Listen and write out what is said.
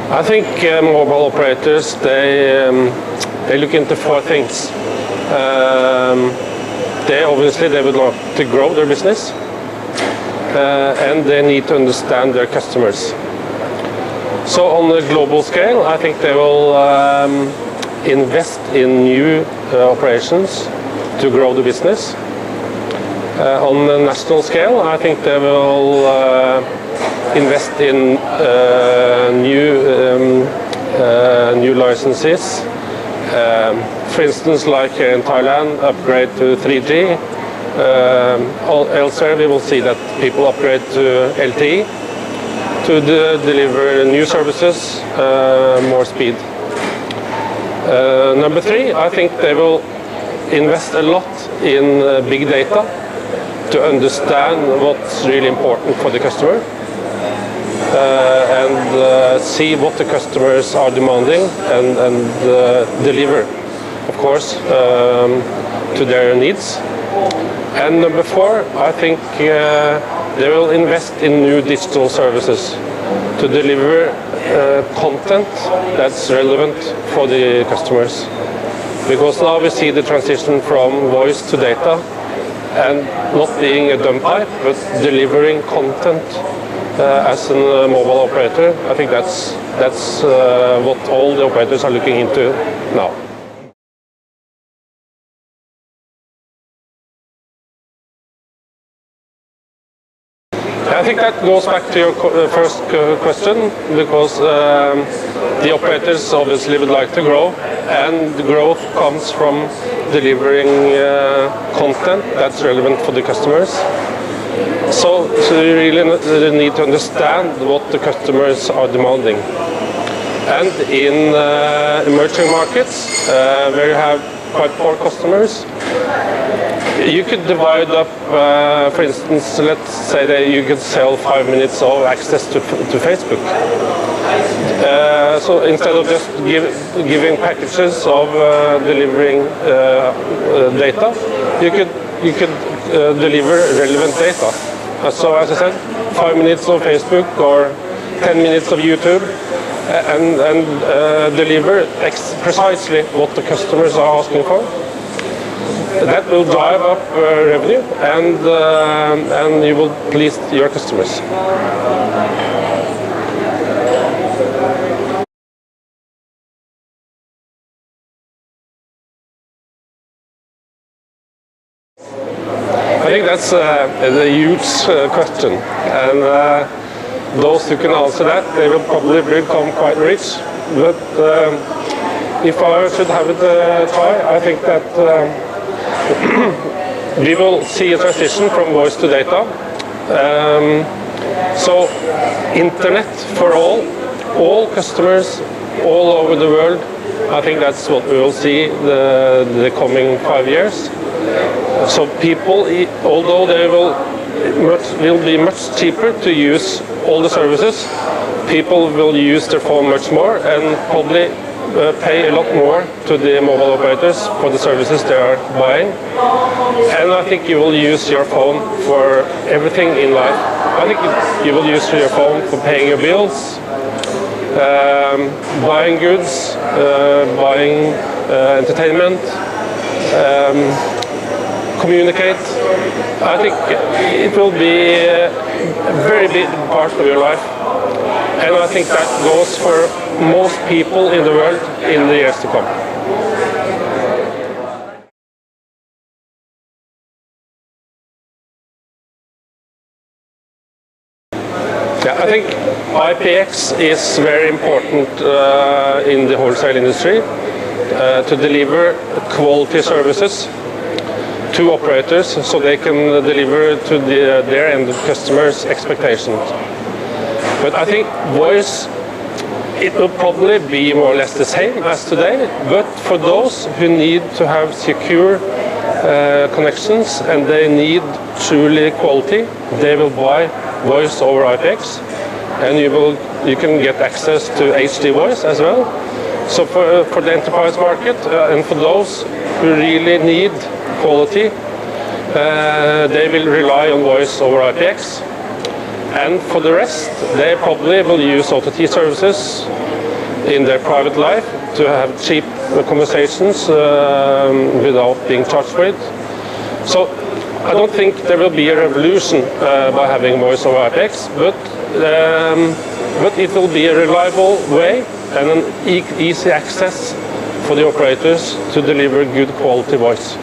I think mobile operators, they look into four things. Obviously they would like to grow their business, and they need to understand their customers. So on a global scale, I think they will invest in new operations to grow the business. On a national scale, I think they will invest in new licenses. For instance, like here in Thailand, upgrade to 3G. Elsewhere, we will see that people upgrade to LTE to deliver new services, more speed. Number three, I think they will invest a lot in big data to understand what's really important for the customer, and see what the customers are demanding, and deliver, of course, to their needs. And number four, I think they will invest in new digital services to deliver content that's relevant for the customers. Because now we see the transition from voice to data, and not being a dumb pipe, but delivering content as a mobile operator. I think that's what all the operators are looking into now. I think that goes back to your first question, because the operators obviously would like to grow, and the growth comes from delivering content that's relevant for the customers. So you really need to understand what the customers are demanding. And in emerging markets, where you have quite poor customers, you could divide up, for instance, let's say that you could sell 5 minutes of access to Facebook. So instead of just giving packages of delivering data, you could deliver relevant data. So as I said, 5 minutes of Facebook or 10 minutes of YouTube, and deliver precisely what the customers are asking for. That will drive up revenue, and you will please your customers. I think that's a huge question, and those who can answer that, they will probably become quite rich. But if I should have it try, I think that we will see a transition from voice to data. So internet for all customers all over the world, I think that's what we will see the coming 5 years. So people, although they will be much cheaper to use all the services, people will use their phone much more, and probably pay a lot more to the mobile operators for the services they are buying. And I think you will use your phone for everything in life. I think you will use your phone for paying your bills, buying goods, buying entertainment, communicate. I think it will be a very big part of your life, and I think that goes for most people in the world in the years to come. Yeah, I think IPX is very important in the wholesale industry to deliver quality services to operators, so they can deliver to their end customers' expectations. But I think voice, it will probably be more or less the same as today, but for those who need to have secure connections and they need truly quality, they will buy voice over IPX, and you can get access to HD voice as well. So for the enterprise market, and for those who really need quality, they will rely on voice over IPX. And for the rest, they probably will use OTT services in their private life to have cheap conversations without being charged for it. So I don't think there will be a revolution by having voice over IPX, but it will be a reliable way and an easy access for the operators to deliver good quality voice.